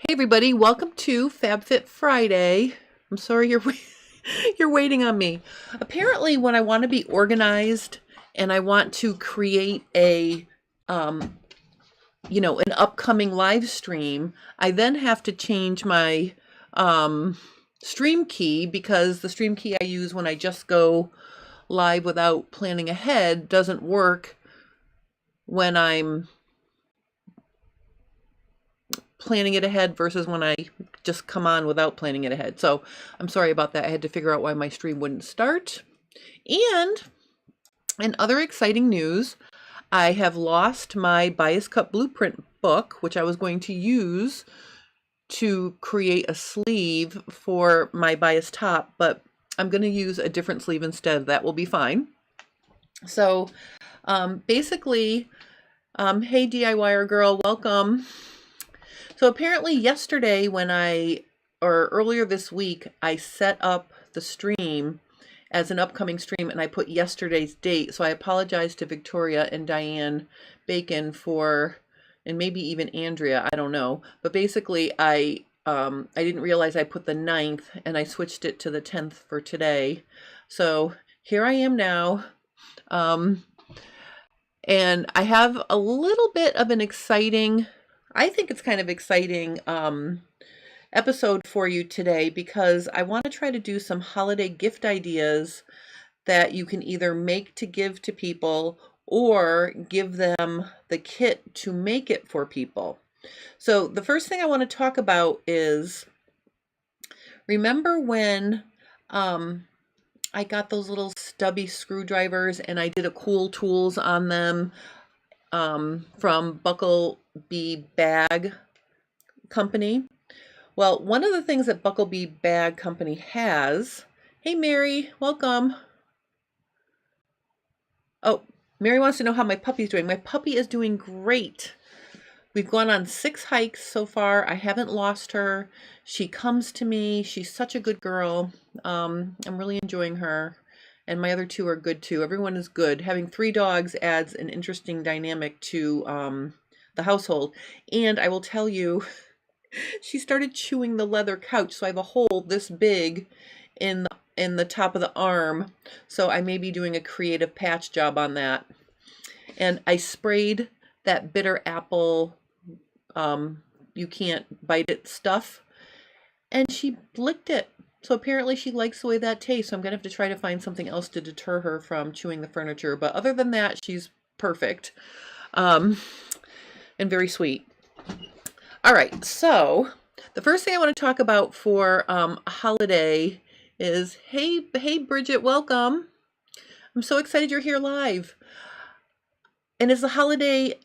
Hey everybody, welcome to Fab Fit Friday. I'm sorry you're waiting on me. Apparently, when I want to be organized and I want to create um, an upcoming live stream, I then have to change my stream key because the stream key I use when I just go live without planning ahead doesn't work when I'm planning it ahead versus when I just come on without planning it ahead. So I'm sorry about that. I had to figure out why my stream wouldn't start. And in other exciting news, I have lost my bias cut blueprint book, which I was going to use to create a sleeve for my bias top, but I'm going to use a different sleeve instead. That will be fine. So basically, hey DIYer girl, welcome. So apparently yesterday or earlier this week, I set up the stream as an upcoming stream and I put yesterday's date. So I apologize to Victoria and Diane Bacon and maybe even Andrea, I don't know. But basically I didn't realize I put the 9th and I switched it to the 10th for today. So here I am now. And I have a little bit of an exciting, I think it's kind of exciting episode for you today because I want to try to do some holiday gift ideas that you can either make to give to people or give them the kit to make it for people. So the first thing I want to talk about is, remember when I got those little stubby screwdrivers and I did a cool tools on them from Bucklebee Bag Company? Well, one of the things that Bucklebee Bag Company has, hey Mary, welcome. Oh, Mary wants to know how my puppy's doing. My puppy is doing great. We've gone on 6 hikes so far. I haven't lost her. She comes to me. She's such a good girl. I'm really enjoying her. And my other 2 are good too. Everyone is good. Having 3 dogs adds an interesting dynamic to the household. And I will tell you, she started chewing the leather couch. So I have a hole this big in the top of the arm. So I may be doing a creative patch job on that. And I sprayed that bitter apple, you can't bite it stuff. And she licked it. So apparently she likes the way that tastes. So I'm going to have to try to find something else to deter her from chewing the furniture. But other than that, she's perfect and very sweet. All right. So the first thing I want to talk about for a holiday is, hey, Bridget, welcome. I'm so excited you're here live. And it's a holiday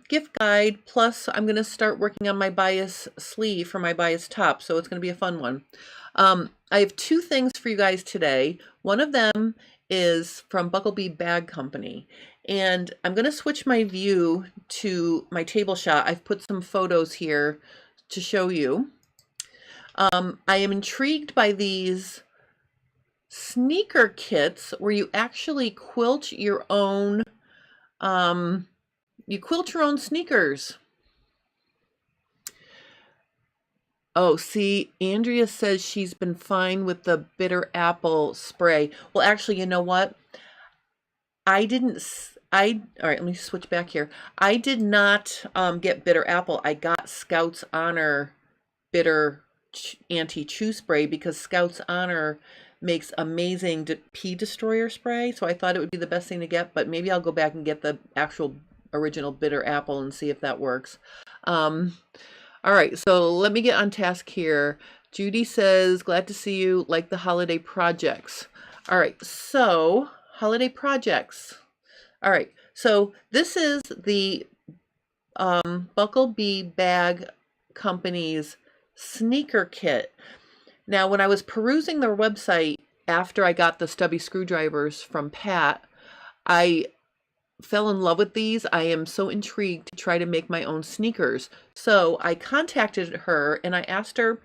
gift guide. Plus, I'm going to start working on my bias sleeve for my bias top. So it's going to be a fun one. I have 2 things for you guys today. One of them is from Bucklebee Bag Company. And I'm going to switch my view to my table shot. I've put some photos here to show you. I am intrigued by these sneaker kits where you actually quilt your own sneakers. Oh, see, Andrea says she's been fine with the bitter apple spray. Well, actually, you know what? All right, let me switch back here. I did not get bitter apple. I got Scouts Honor bitter anti-chew spray because Scouts Honor makes amazing pea destroyer spray. So I thought it would be the best thing to get, but maybe I'll go back and get the actual original bitter apple and see if that works. All right, so let me get on task here. Judy says, glad to see you, like the holiday projects. All right, so holiday projects. All right, so this is the Bucklebee Bag Company's sneaker kit. Now, when I was perusing their website after I got the stubby screwdrivers from Pat, I fell in love with these. I am so intrigued to try to make my own sneakers. So I contacted her and I asked her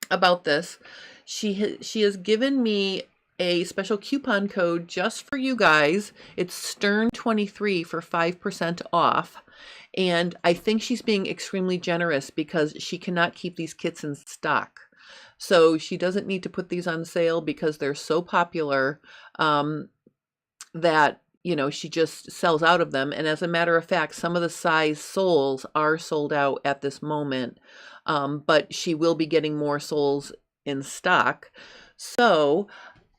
about this. She has given me a special coupon code just for you guys. It's Stern23 for 5% off. And I think she's being extremely generous because she cannot keep these kits in stock. So she doesn't need to put these on sale because they're so popular that, you know, she just sells out of them. And as a matter of fact, some of the size soles are sold out at this moment, but she will be getting more soles in stock. So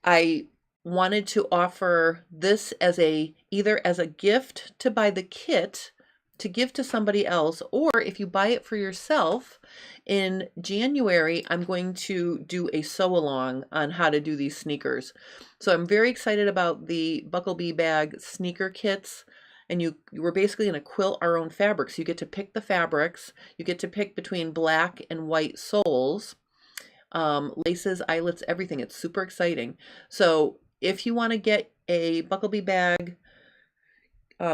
I wanted to offer this as either as a gift to buy the kit to give to somebody else, or if you buy it for yourself, in January, I'm going to do a sew along on how to do these sneakers. So I'm very excited about the Bucklebee Bag sneaker kits. And we're basically going to quilt our own fabrics. You get to pick the fabrics. You get to pick between black and white soles, laces, eyelets, everything. It's super exciting. So if you want to get a Bucklebee Bag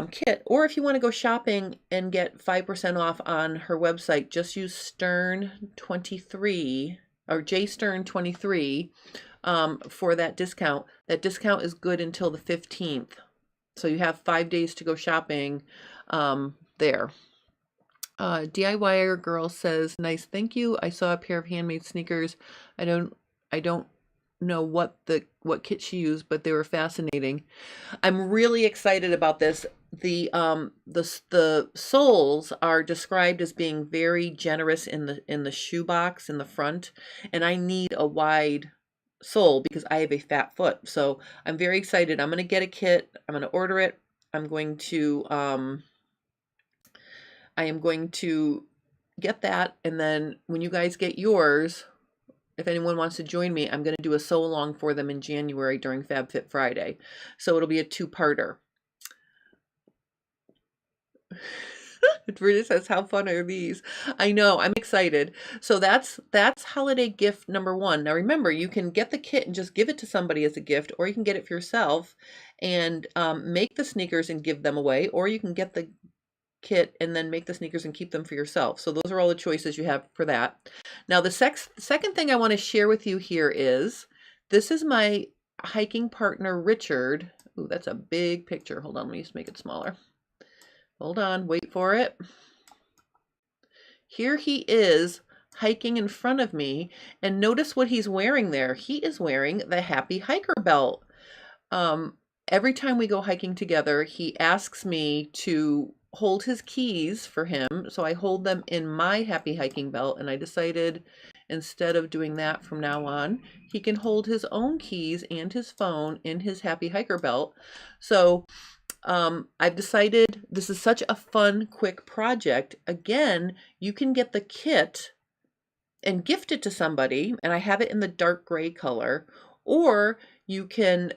kit, or if you want to go shopping and get 5% off on her website, just use Stern23 or JStern23 for that discount. That discount is good until the 15th. So you have 5 days to go shopping there. DIYer girl says, nice, thank you. I saw a pair of handmade sneakers. I don't know what kit she used, but they were fascinating. I'm really excited about this. The soles are described as being very generous in the shoe box in the front, and I need a wide sole because I have a fat foot. So I'm very excited. I'm going to get a kit. I'm going to order it. I am going to get that, and then when you guys get yours, if anyone wants to join me, I'm going to do a sew along for them in January during Fab Fit Friday. So it'll be a two-parter. Rita says, how fun are these? I know, I'm excited. So that's holiday gift number one. Now remember, you can get the kit and just give it to somebody as a gift, or you can get it for yourself and make the sneakers and give them away, or you can get the kit and then make the sneakers and keep them for yourself. So those are all the choices you have for that. Now the second thing I want to share with you here is, this is my hiking partner Richard. Ooh, that's a big picture. Hold on, let me just make it smaller. Hold on, wait for it. Here he is hiking in front of me, and notice what he's wearing there. He is wearing the Happy Hiker belt. Every time we go hiking together, he asks me to hold his keys for him, so I hold them in my Happy Hiking belt, and I decided instead of doing that from now on, he can hold his own keys and his phone in his Happy Hiker belt. So I've decided this is such a fun, quick project. Again, you can get the kit and gift it to somebody, and I have it in the dark gray color, or you can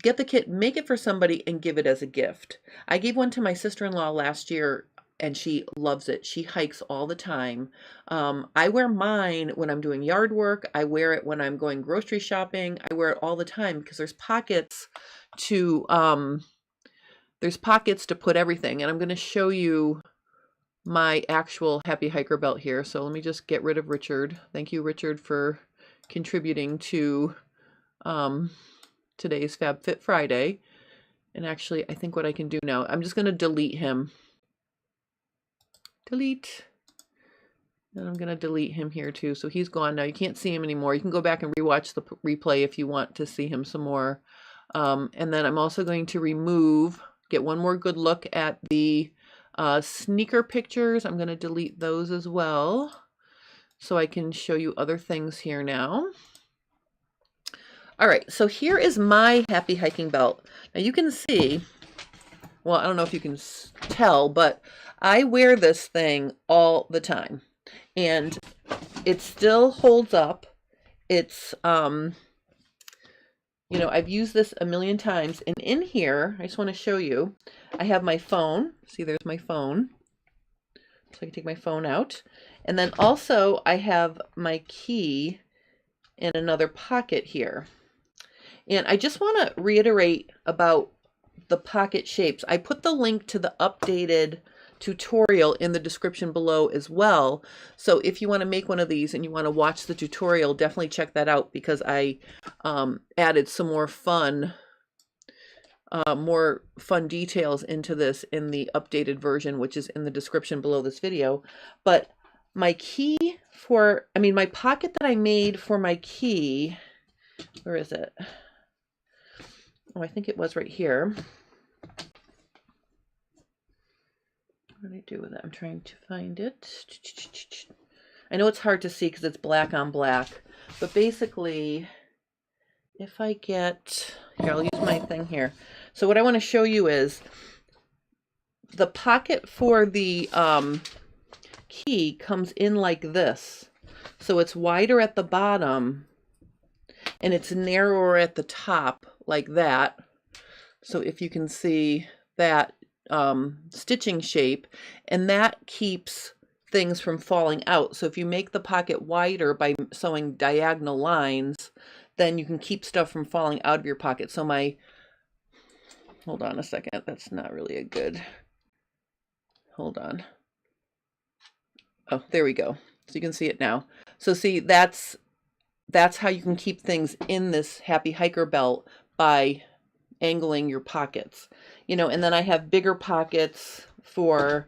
get the kit, make it for somebody, and give it as a gift. I gave one to my sister-in-law last year, and she loves it. She hikes all the time. I wear mine when I'm doing yard work. I wear it when I'm going grocery shopping. I wear it all the time because there's pockets to put everything. And I'm going to show you my actual Happy Hiker belt here. So let me just get rid of Richard. Thank you, Richard, for contributing to today's Fab Fit Friday. And actually, I think what I can do now, I'm just going to delete him. Delete. And I'm going to delete him here too. So he's gone now. You can't see him anymore. You can go back and rewatch the replay if you want to see him some more. And then I'm also going to get one more good look at the sneaker pictures. I'm going to delete those as well, so I can show you other things here now. All right, so here is my Happy Hiking belt. Now you can see, well, I don't know if you can tell, but I wear this thing all the time, and it still holds up. It's, you know, I've used this a million times, and in here, I just want to show you, I have my phone. See, there's my phone. So I can take my phone out. And then also I have my key in another pocket here. And I just want to reiterate about the pocket shapes. I put the link to the updated tutorial in the description below as well. So if you want to make one of these and you want to watch the tutorial, definitely check that out, because I added some more fun details into this in the updated version, which is in the description below this video. But my key for, my pocket that I made for my key, where is it? Oh, I think it was right here. What did I do with it? I'm trying to find it. I know it's hard to see because it's black on black, but basically, if I get, here, I'll use my thing here. So what I want to show you is the pocket for the key comes in like this. So it's wider at the bottom and it's narrower at the top, like that. So if you can see that stitching shape, and that keeps things from falling out. So if you make the pocket wider by sewing diagonal lines, then you can keep stuff from falling out of your pocket. So hold on a second, that's not really a good, hold on. Oh, there we go. So you can see it now. So see, that's how you can keep things in this Happy Hiker belt, by angling your pockets, and then I have bigger pockets for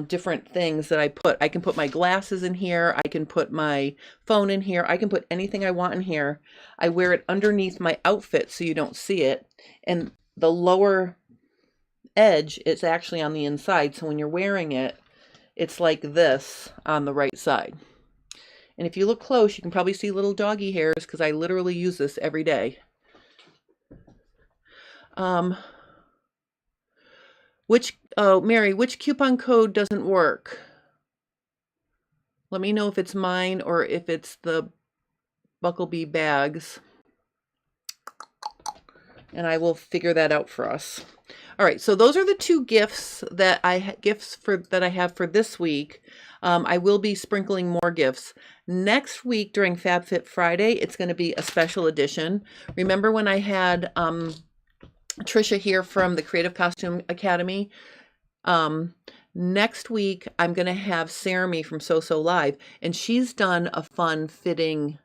different things that I can put my glasses in here. I can put my phone in here. I can put anything I want in here. I wear it underneath my outfit so you don't see it. And the lower edge is actually on the inside. So when you're wearing it, it's like this on the right side. And if you look close, you can probably see little doggy hairs because I literally use this every day. Mary, which coupon code doesn't work? Let me know if it's mine or if it's the Bucklebee bags, and I will figure that out for us. All right, so those are the two gifts that I have for this week. I will be sprinkling more gifts next week during Fab Fit Friday. It's going to be a special edition. Remember when I had Trisha here from the Creative Costume Academy? Next week, I'm going to have Sarami from So Live, and she's done a fun fitting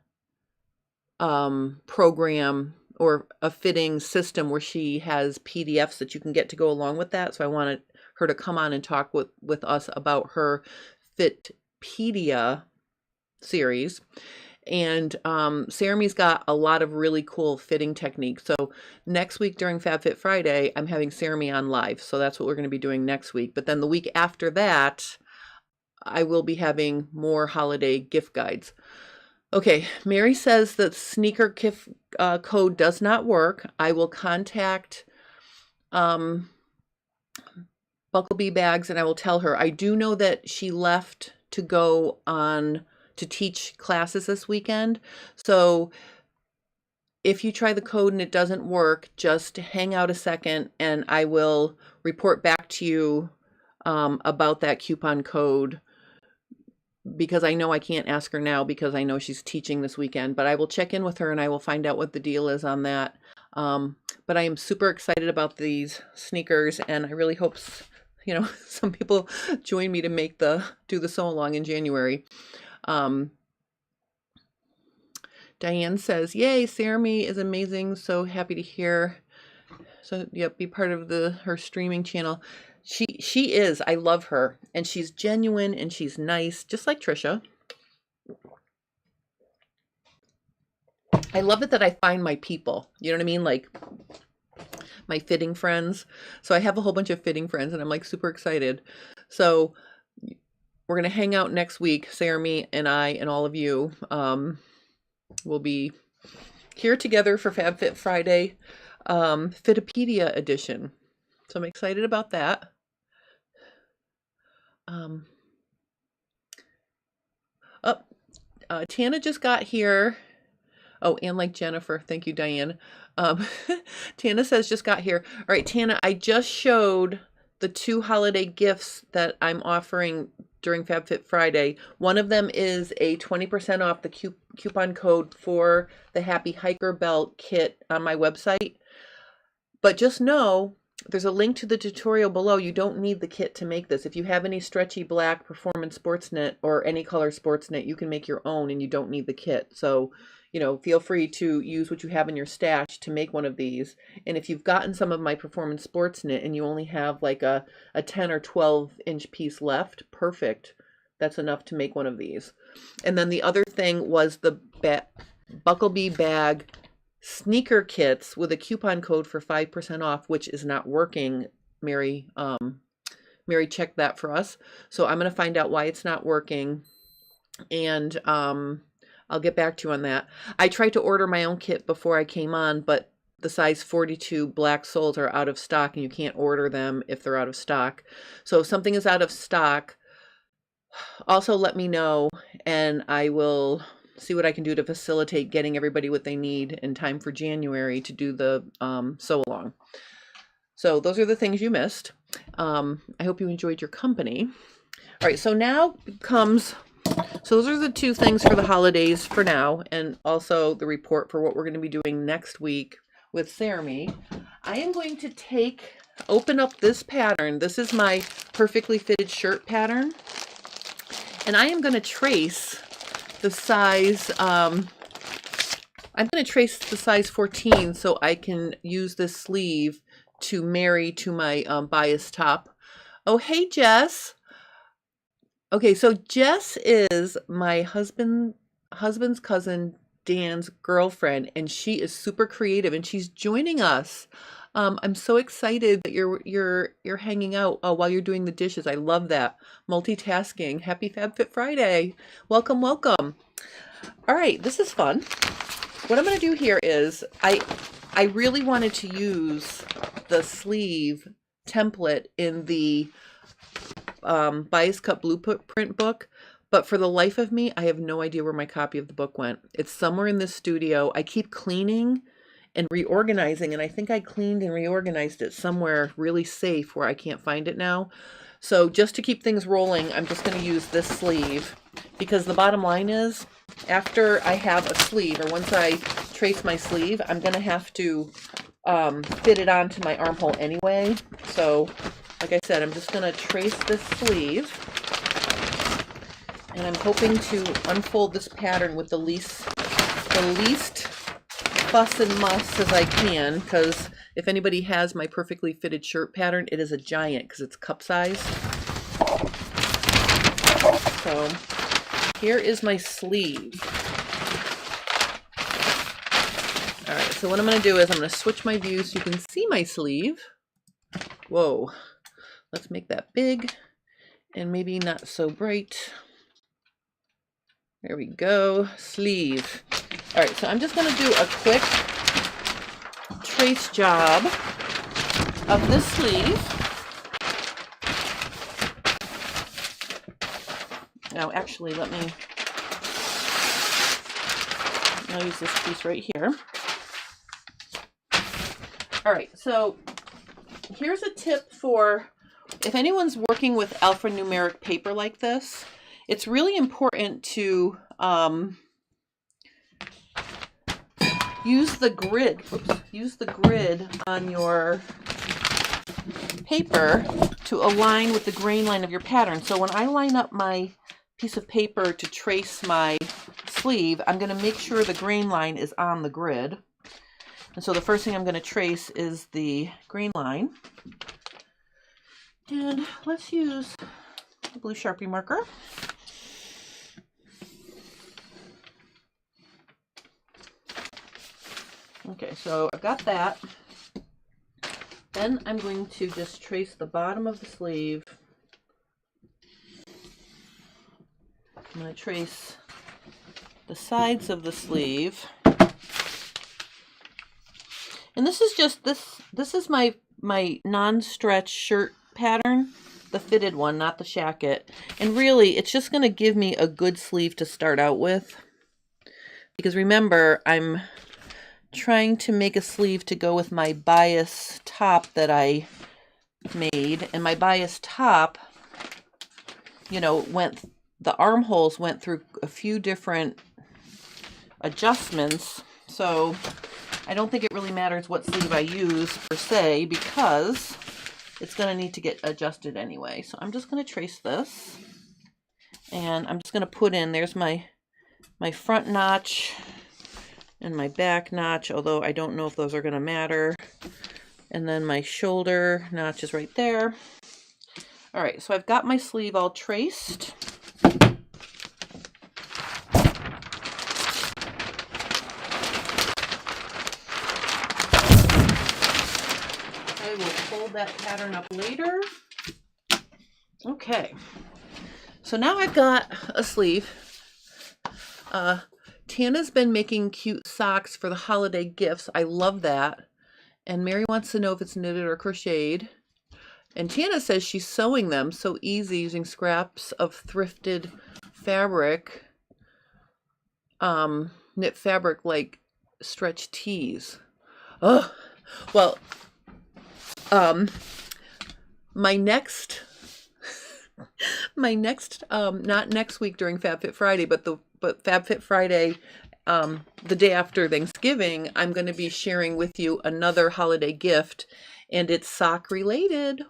program, or a fitting system, where she has PDFs that you can get to go along with that. So I wanted her to come on and talk with us about her Fitpedia series. And Sarami's got a lot of really cool fitting techniques. So next week during Fab Fit Friday, I'm having Sarami on live. So that's what we're going to be doing next week. But then the week after that, I will be having more holiday gift guides. Okay, Mary says that sneaker gift code does not work. I will contact Bucklebee Bags and I will tell her. I do know that she left to go on to teach classes this weekend. So if you try the code and it doesn't work, just hang out a second and I will report back to you about that coupon code, because I know I can't ask her now because I know she's teaching this weekend, but I will check in with her and I will find out what the deal is on that. But I am super excited about these sneakers, and I really hope, some people join me to do the sew along in January. Diane says, yay, Sarami is amazing. So happy to hear. So yep, be part of her streaming channel. She is. I love her, and she's genuine and she's nice, just like Trisha. I love it that I find my people. You know what I mean? Like my fitting friends. So I have a whole bunch of fitting friends, and I'm like super excited. So we're going to hang out next week. Sarami and I and all of you will be here together for Fab Fit Friday, Fitpedia edition. So I'm excited about that. Tana just got here. Oh, and like Jennifer. Thank you, Diane. Tana says just got here. All right, Tana, I just showed the 2 holiday gifts that I'm offering during Fab Fit Friday. One of them is a 20% off the coupon code for the Happy Hiker Belt kit on my website. But just know there's a link to the tutorial below. You don't need the kit to make this. If you have any stretchy black performance sports knit or any color sports knit, you can make your own and you don't need the kit. So, you know, feel free to use what you have in your stash to make one of these. And if you've gotten some of my performance sports knit and you only have like a 10 or 12 inch piece left, perfect. That's enough to make one of these. And then the other thing was the Bucklebee bag sneaker kits with a coupon code for 5% off, which is not working. Mary checked that for us. So I'm going to find out why it's not working. And I'll get back to you on that. I tried to order my own kit before I came on, but the size 42 black soles are out of stock and you can't order them if they're out of stock. So if something is out of stock, also let me know and I will see what I can do to facilitate getting everybody what they need in time for January to do the sew along. So those are the things you missed. I hope you enjoyed your company. All right, so now comes, so those are the two things for the holidays for now, and also the report for what we're going to be doing next week with Cerame. I am going to open up this pattern. This is my perfectly fitted shirt pattern. And I am going to trace the size, I'm going to trace the size 14 so I can use this sleeve to marry to my bias top. Oh, hey, Jess. Okay, so Jess is my husband's cousin Dan's girlfriend, and she is super creative, and she's joining us. I'm so excited that you're hanging out while you're doing the dishes. I love that. Multitasking. Happy Fab Fit Friday. Welcome, welcome. All right, this is fun. What I'm going to do here is I really wanted to use the sleeve template in the Bias Cut Blueprint book, but for the life of me, I have no idea where my copy of the book went. It's somewhere in this studio. I keep cleaning and reorganizing, and I think I cleaned and reorganized it somewhere really safe where I can't find it now. So just to keep things rolling, I'm just going to use this sleeve, because the bottom line is, after I have a sleeve, or once I trace my sleeve, I'm going to have to fit it onto my armhole anyway. So like I said, I'm just going to trace this sleeve, and I'm hoping to unfold this pattern with the least fuss and muss as I can, because if anybody has my perfectly fitted shirt pattern, it is a giant because it's cup size. So here is my sleeve. All right, so what I'm going to do is I'm going to switch my view so you can see my sleeve. Whoa, let's make that big and maybe not so bright. There we go, sleeve. All right, so I'm just going to do a quick trace job of this sleeve. Now, actually, I'll use this piece right here. All right, so here's a tip for if anyone's working with alphanumeric paper like this. It's really important to use the grid on your paper to align with the grain line of your pattern. So when I line up my piece of paper to trace my sleeve, I'm going to make sure the grain line is on the grid. And so the first thing I'm going to trace is the grain line. And let's use a blue Sharpie marker. Okay, so I've got that. Then I'm going to just trace the bottom of the sleeve. I'm going to trace the sides of the sleeve. And this is just this is my non-stretch shirt pattern, the fitted one, not the shacket. And really, it's just going to give me a good sleeve to start out with. Because remember, I'm trying to make a sleeve to go with my bias top that I made, and my bias top, you know, the armholes went through a few different adjustments. So I don't think it really matters what sleeve I use per se, because it's going to need to get adjusted anyway. So I'm just going to trace this, and I'm just going to put in, there's my front notch and my back notch, although I don't know if those are going to matter. And then my shoulder notch is right there. All right, so I've got my sleeve all traced. I will fold that pattern up later. Okay, so now I've got a sleeve. Tana's been making cute socks for the holiday gifts. I love that. And Mary wants to know if it's knitted or crocheted. And Tana says she's sewing them so easy using scraps of thrifted fabric, knit fabric like stretch tees. Oh, well, my next, not next week during Fab Fit Friday, but Fab Fit Friday, the day after Thanksgiving, I'm going to be sharing with you another holiday gift, and it's sock related.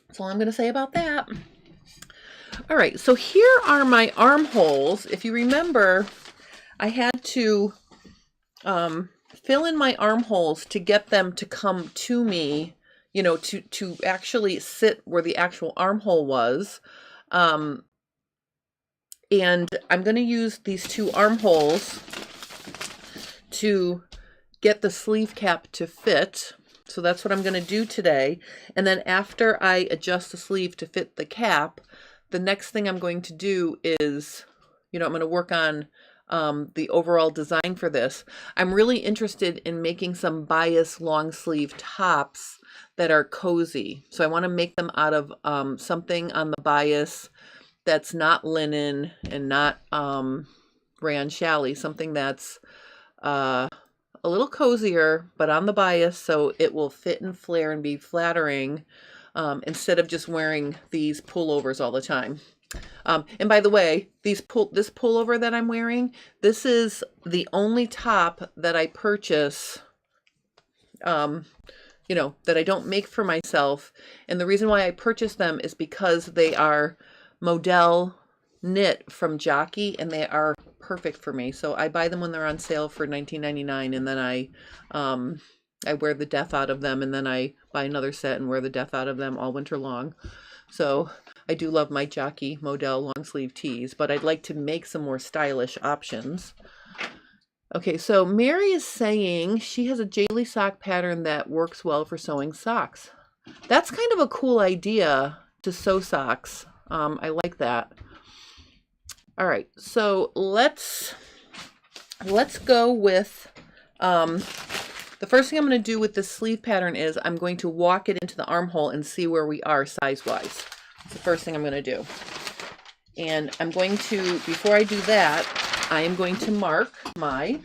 That's all I'm going to say about that. All right, so here are my armholes. If you remember, I had to fill in my armholes to get them to come to me, you know, to actually sit where the actual armhole was. And I'm going to use these two armholes to get the sleeve cap to fit. So that's what I'm going to do today. And then after I adjust the sleeve to fit the cap, the next thing I'm going to do is, you know, I'm going to work on the overall design for this. I'm really interested in making some bias long sleeve tops that are cozy. So I want to make them out of something on the bias that's not linen and not rayon challis, something that's a little cozier, but on the bias, so it will fit and flare and be flattering, instead of just wearing these pullovers all the time. And by the way, this pullover that I'm wearing, this is the only top that I purchase, you know, that I don't make for myself. And the reason why I purchase them is because they are model knit from Jockey, and they are perfect for me. So I buy them when they're on sale for $19.99, and then I wear the death out of them, and then I buy another set and wear the death out of them all winter long. So I do love my Jockey model long sleeve tees, but I'd like to make some more stylish options. Okay, so Mary is saying she has a Jaylee sock pattern that works well for sewing socks. That's kind of a cool idea, to sew socks. I like that. All right, so let's go with the first thing I'm going to do with this sleeve pattern is I'm going to walk it into the armhole and see where we are size-wise. That's the first thing I'm going to do. And I'm going to, before I do that, I am going to mark my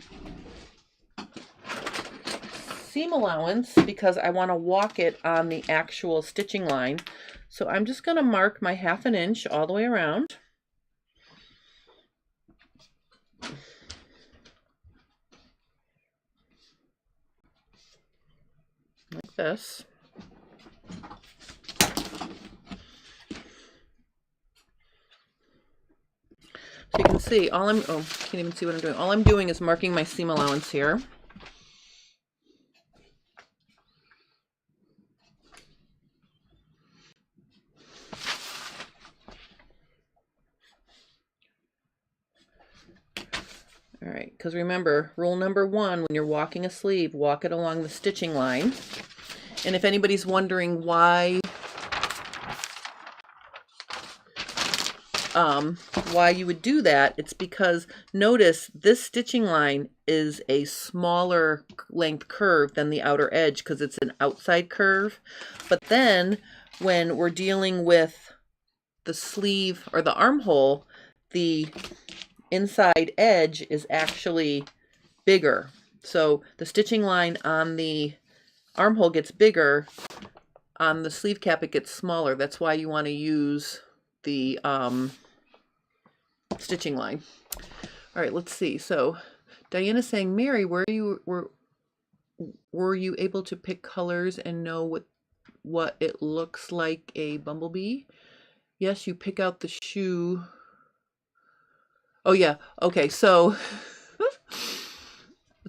seam allowance because I want to walk it on the actual stitching line. So I'm just going to mark my 1/2 inch all the way around. Like this. So you can see can't even see what I'm doing. All I'm doing is marking my seam allowance here. All right, because remember, rule number 1, when you're walking a sleeve, walk it along the stitching line. And if anybody's wondering why you would do that, it's because notice this stitching line is a smaller length curve than the outer edge because it's an outside curve. But then when we're dealing with the sleeve or the armhole, the inside edge is actually bigger. So the stitching line on the armhole gets bigger. On the sleeve cap, it gets smaller. That's why you want to use the stitching line. All right, let's see. So Diana's saying, Mary, were you able to pick colors and know what it looks like a bumblebee? Yes, you pick out the shoe. Oh yeah. Okay. So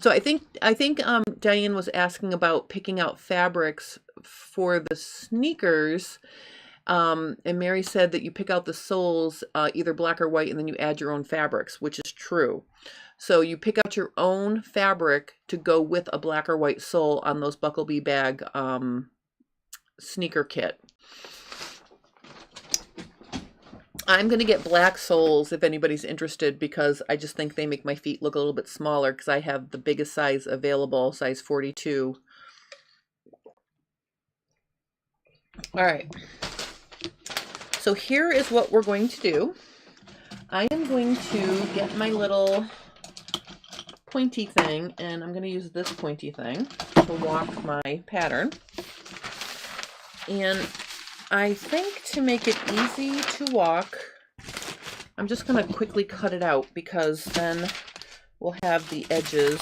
I think Diane was asking about picking out fabrics for the sneakers. And Mary said that you pick out the soles, either black or white, and then you add your own fabrics, which is true. So you pick out your own fabric to go with a black or white sole on those Bucklebee bag sneaker kit. I'm going to get black soles if anybody's interested, because I just think they make my feet look a little bit smaller, because I have the biggest size available, size 42. All right. So here is what we're going to do. I am going to get my little pointy thing, and I'm going to use this pointy thing to walk my pattern. And I think to make it easy to walk, I'm just going to quickly cut it out, because then we'll have the edges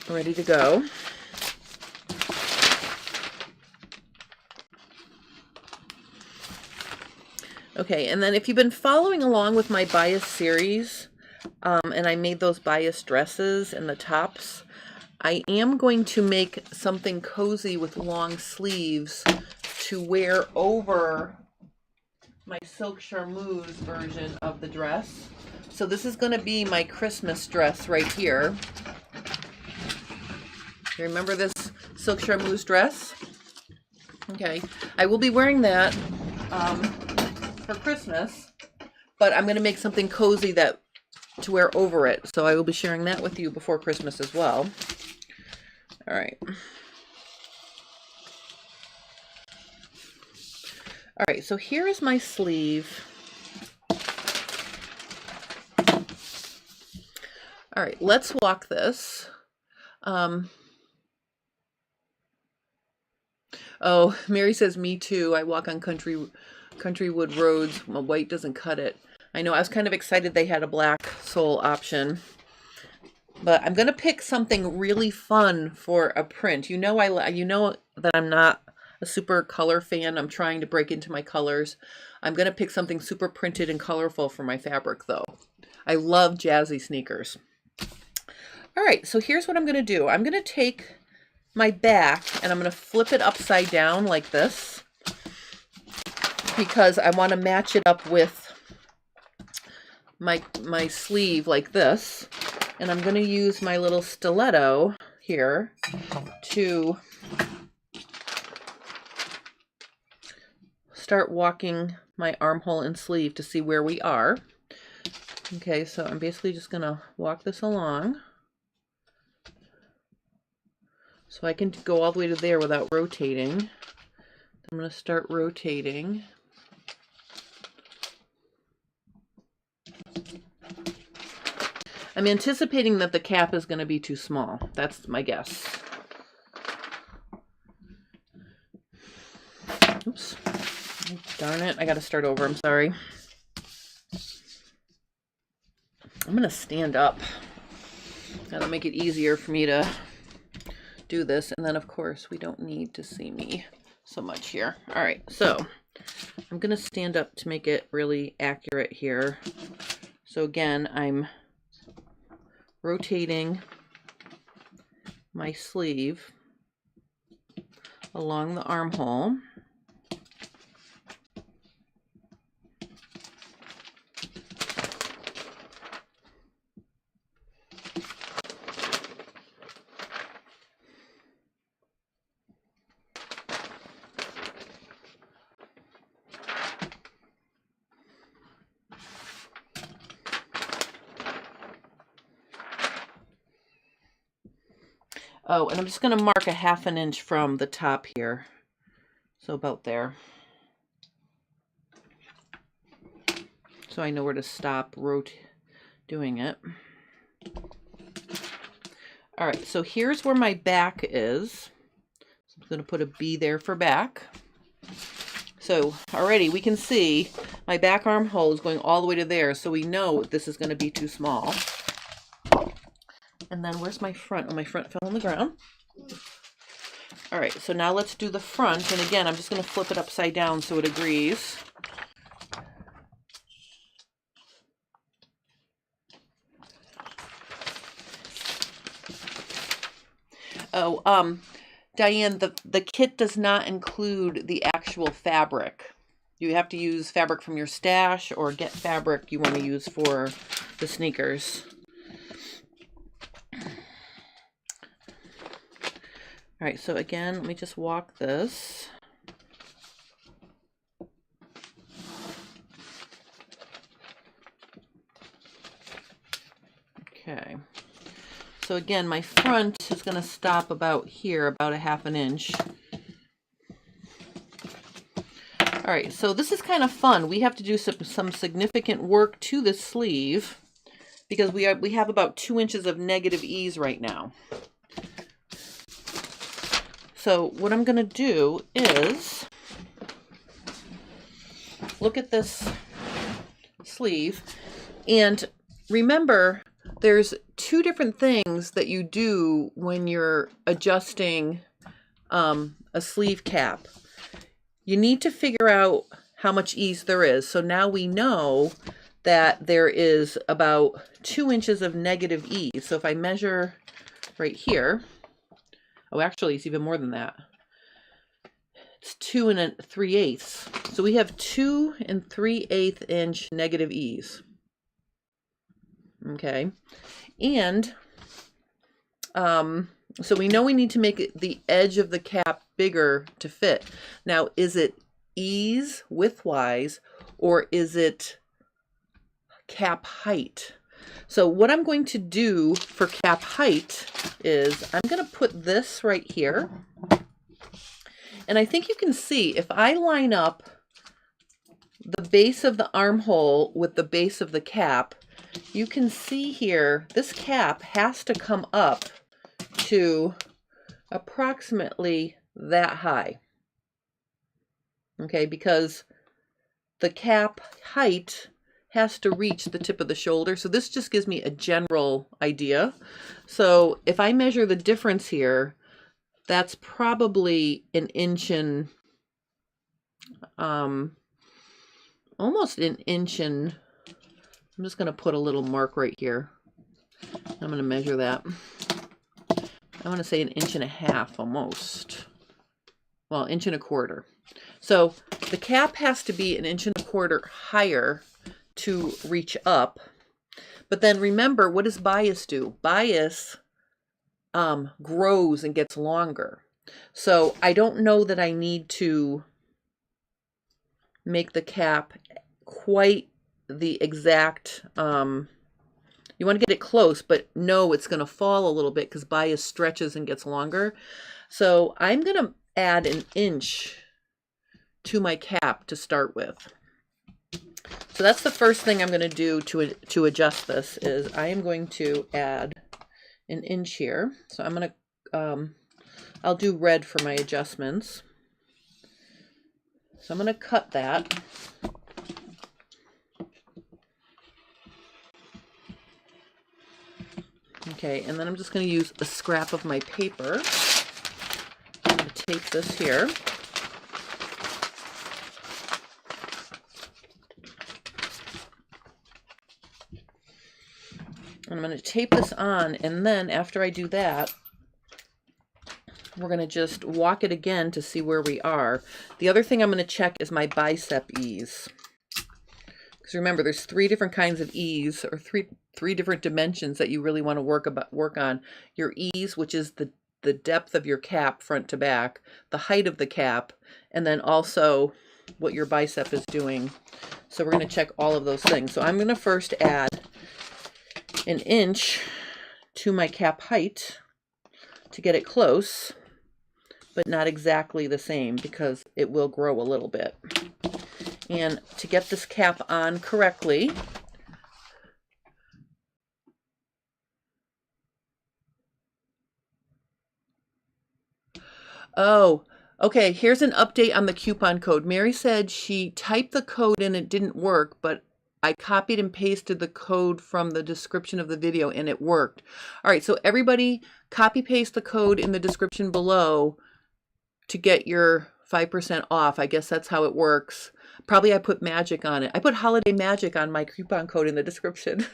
ready to go. Okay, and then if you've been following along with my bias series, and I made those bias dresses and the tops, I am going to make something cozy with long sleeves to wear over my silk charmeuse version of the dress. So this is going to be my Christmas dress right here. You remember this silk charmeuse dress? Okay, I will be wearing that for Christmas, but I'm going to make something cozy to wear over it. So I will be sharing that with you before Christmas as well. All right. All right, so here is my sleeve. All right, let's walk this. Oh, Mary says, me too. I walk on Countrywood roads. Well, white doesn't cut it. I know, I was kind of excited they had a black sole option. But I'm going to pick something really fun for a print. You know that I'm not a super color fan. I'm trying to break into my colors. I'm going to pick something super printed and colorful for my fabric, though. I love jazzy sneakers. All right, so here's what I'm going to do. I'm going to take my back and I'm going to flip it upside down like this, because I want to match it up with my sleeve like this. And I'm going to use my little stiletto here to start walking my armhole and sleeve to see where we are. Okay, so I'm basically just going to walk this along, so I can go all the way to there without rotating. I'm going to start rotating. I'm anticipating that the cap is going to be too small. That's my guess. Oops. Darn it. I got to start over. I'm sorry. I'm going to stand up. That'll make it easier for me to do this. And then, of course, we don't need to see me so much here. All right. So I'm going to stand up to make it really accurate here. So again, I'm rotating my sleeve along the armhole. Oh, and I'm just going to mark a ½ an inch from the top here. So about there. So I know where to stop doing it. All right, so here's where my back is. So I'm going to put a B there for back. So already we can see my back armhole is going all the way to there, so we know this is going to be too small. And then where's my front? Oh, my front fell on the ground. All right, so now let's do the front. And again, I'm just going to flip it upside down so it agrees. Oh, Diane, the kit does not include the actual fabric. You have to use fabric from your stash or get fabric you want to use for the sneakers. All right, so again, let me just walk this. Okay. So again, my front is going to stop about here, about a ½ inch. All right, so this is kind of fun. We have to do some significant work to the sleeve because we have about 2 inches of negative ease right now. So what I'm going to do is look at this sleeve, and remember, there's 2 different things that you do when you're adjusting a sleeve cap. You need to figure out how much ease there is. So now we know that there is about 2 inches of negative ease. So if I measure right here, oh, actually it's even more than that. It's 2 3/8. So we have 2 3/8 inch negative ease. Okay. And so we know we need to make the edge of the cap bigger to fit. Now, is it ease widthwise or is it cap height? So what I'm going to do for cap height is I'm going to put this right here. And I think you can see if I line up the base of the armhole with the base of the cap, you can see here this cap has to come up to approximately that high. Okay, because the cap height has to reach the tip of the shoulder. So this just gives me a general idea. So if I measure the difference here, that's probably an inch and almost an inch and I'm just going to put a little mark right here. I'm going to measure that. I want to say an inch and a half almost. Well, inch and a quarter. So the cap has to be an inch and a quarter higher to reach up. But then remember, what does bias do? Bias grows and gets longer. So I don't know that I need to make the cap quite the exact, you want to get it close, but no, it's going to fall a little bit because bias stretches and gets longer. So I'm going to add an inch to my cap to start with. So that's the first thing I'm going to do to adjust this is I am going to add an inch here. So I'm going to, I'll do red for my adjustments. So I'm going to cut that. Okay, and then I'm just going to use a scrap of my paper. I'm going to tape this here. And I'm going to tape this on, and then after I do that, we're going to just walk it again to see where we are. The other thing I'm going to check is my bicep ease. Because remember, there's 3 different kinds of ease, or three different dimensions that you really want to work on. Your ease, which is the depth of your cap front to back, the height of the cap, and then also what your bicep is doing. So we're going to check all of those things. So I'm going to first add an inch to my cap height to get it close, but not exactly the same because it will grow a little bit. And to get this cap on correctly, oh, Okay, here's an update on the coupon code. Mary said she typed the code and it didn't work, but I copied and pasted the code from the description of the video and it worked. All right, so everybody copy paste the code in the description below to get your 5% off. I guess that's how it works. Probably I put magic on it. I put holiday magic on my coupon code in the description.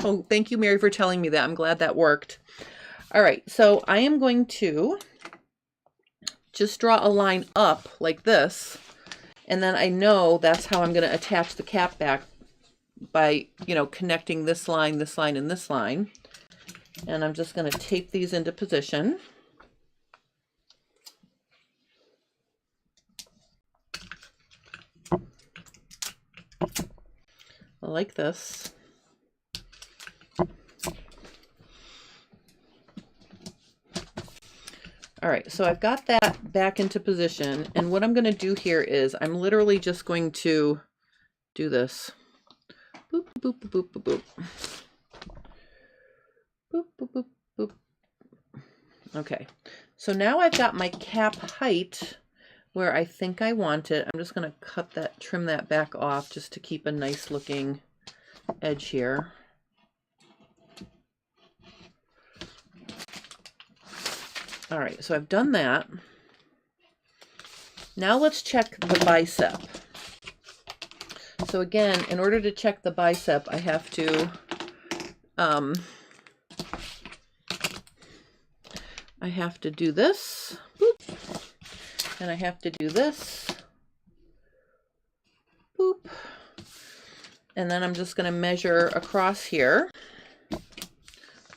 Oh, thank you, Mary, for telling me that. I'm glad that worked. All right, so I am going to just draw a line up like this, and then I know that's how I'm going to attach the cap back by, you know, connecting this line, and this line. And I'm just going to tape these into position. Like this. All right, so I've got that back into position, and what I'm going to do here is I'm literally just going to do this. Boop, boop, boop, boop, boop, boop. Boop, boop, boop, boop. Okay, so now I've got my cap height where I think I want it. I'm just going to trim that back off just to keep a nice looking edge here. All right, so I've done that. Now let's check the bicep. So again, in order to check the bicep, I have to do this, boop, and I have to do this, boop, and then I'm just going to measure across here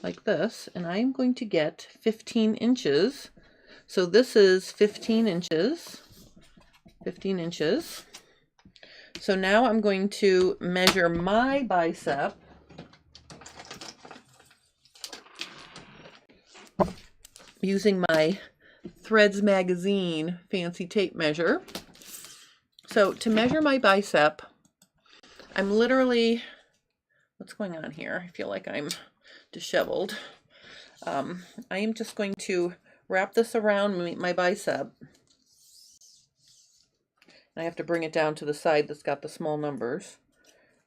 like this, and I'm going to get 15 inches. So this is 15 inches, 15 inches. So now I'm going to measure my bicep using my Threads magazine fancy tape measure. So to measure my bicep, I'm literally, what's going on here? I feel like I'm disheveled. I am just going to wrap this around my bicep. I have to bring it down to the side that's got the small numbers.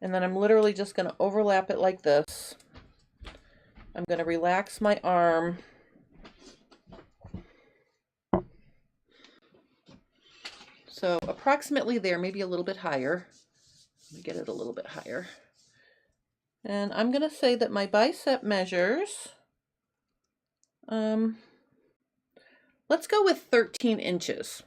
And then I'm literally just going to overlap it like this. I'm going to relax my arm. So approximately there, maybe a little bit higher. Let me get it a little bit higher. And I'm going to say that my bicep measures, let's go with 13 inches.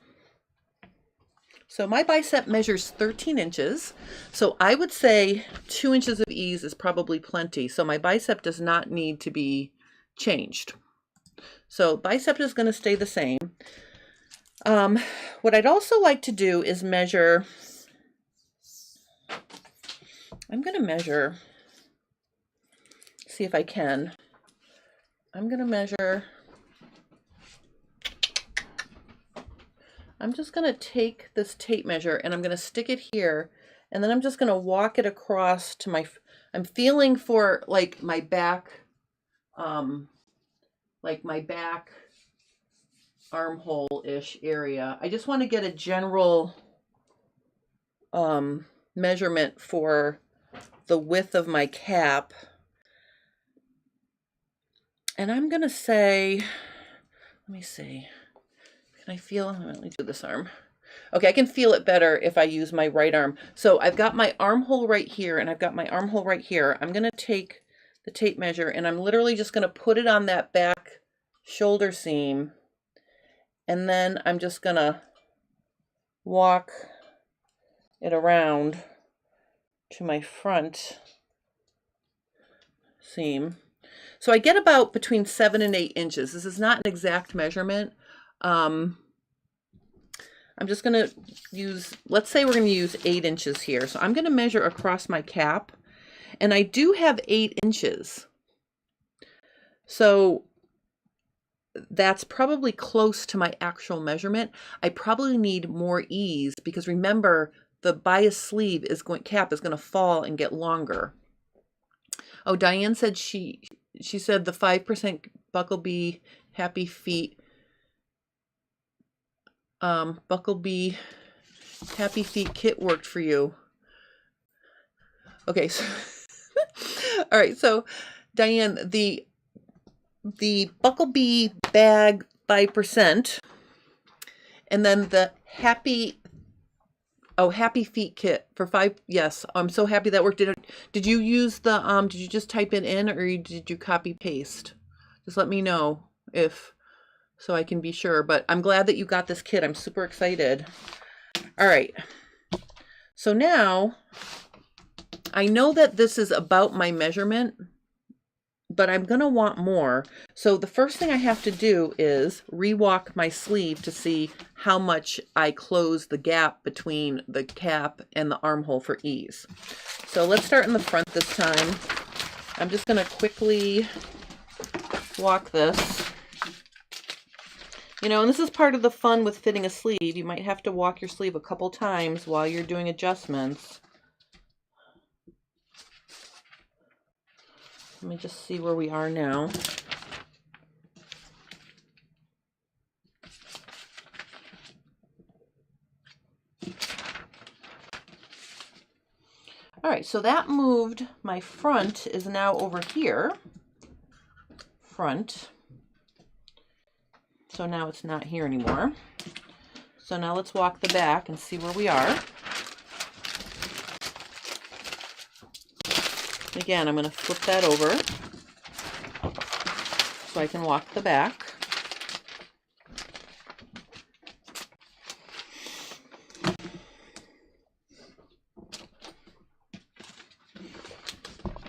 So my bicep measures 13 inches. So I would say 2 inches of ease is probably plenty. So my bicep does not need to be changed. So bicep is going to stay the same. What I'd also like to do is measure, I'm going to measure, see if I can. I'm going to measure, I'm just going to take this tape measure and I'm going to stick it here, and then I'm just going to walk it across to my, I'm feeling for like my back armhole-ish area. I just want to get a general measurement for the width of my cap. And I'm going to say, let me see. Can I feel, let me do this arm. Okay, I can feel it better if I use my right arm. So I've got my armhole right here and I've got my armhole right here. I'm going to take the tape measure and I'm literally just going to put it on that back shoulder seam. And then I'm just going to walk it around to my front seam. So I get about between 7 and 8 inches. This is not an exact measurement. I'm just going to use, let's say we're going to use 8 inches here. So I'm going to measure across my cap, and I do have 8 inches. So that's probably close to my actual measurement. I probably need more ease because remember, the bias sleeve cap is going to fall and get longer. Oh, Diane said she said the 5% Bucklebee Happy Feet Bucklebee Happy Feet kit worked for you. Okay, so all right, so Diane, the Bucklebee bag 5%, and then the Happy Feet kit for 5. Yes, I'm so happy that worked. Did you use the did you just type it in, or did you copy paste? Just let me know if, so I can be sure. But I'm glad that you got this kit. I'm super excited. All right. So now I know that this is about my measurement, but I'm going to want more. So the first thing I have to do is rewalk my sleeve to see how much I close the gap between the cap and the armhole for ease. So let's start in the front this time. I'm just going to quickly walk this. You know, and this is part of the fun with fitting a sleeve. You might have to walk your sleeve a couple times while you're doing adjustments. Let me just see where we are now. All right, so that moved. My front is now over here. Front. So now it's not here anymore. So now let's walk the back and see where we are. Again, I'm going to flip that over so I can walk the back.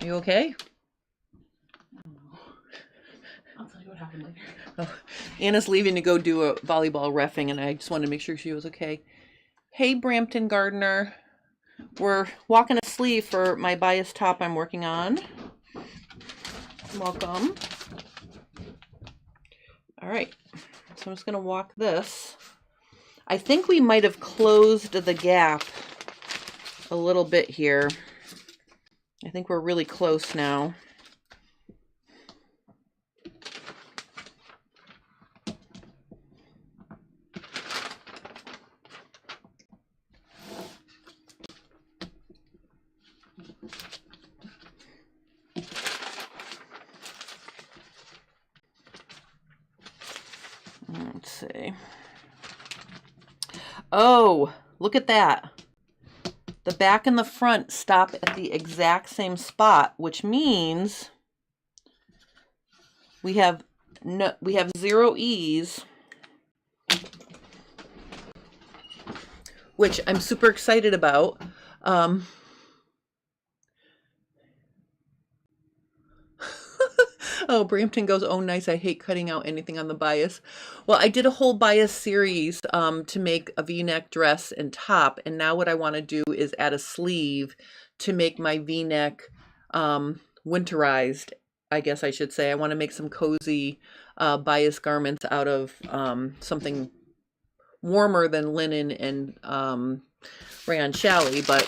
You okay? I'll tell you what happened later. Oh, Anna's leaving to go do a volleyball reffing, and I just wanted to make sure she was okay. Hey, Brampton Gardener. We're walking a sleeve for my bias top I'm working on. Welcome. All right, so I'm just going to walk this. I think we might have closed the gap a little bit here. I think we're really close now. Let's see. Oh, look at that. The back and the front stop at the exact same spot, which means we have 0 ease, which I'm super excited about. Oh, Brampton goes, oh, nice. I hate cutting out anything on the bias. Well, I did a whole bias series to make a V-neck dress and top. And now what I want to do is add a sleeve to make my V-neck winterized, I guess I should say. I want to make some cozy bias garments out of something warmer than linen and rayon challis, but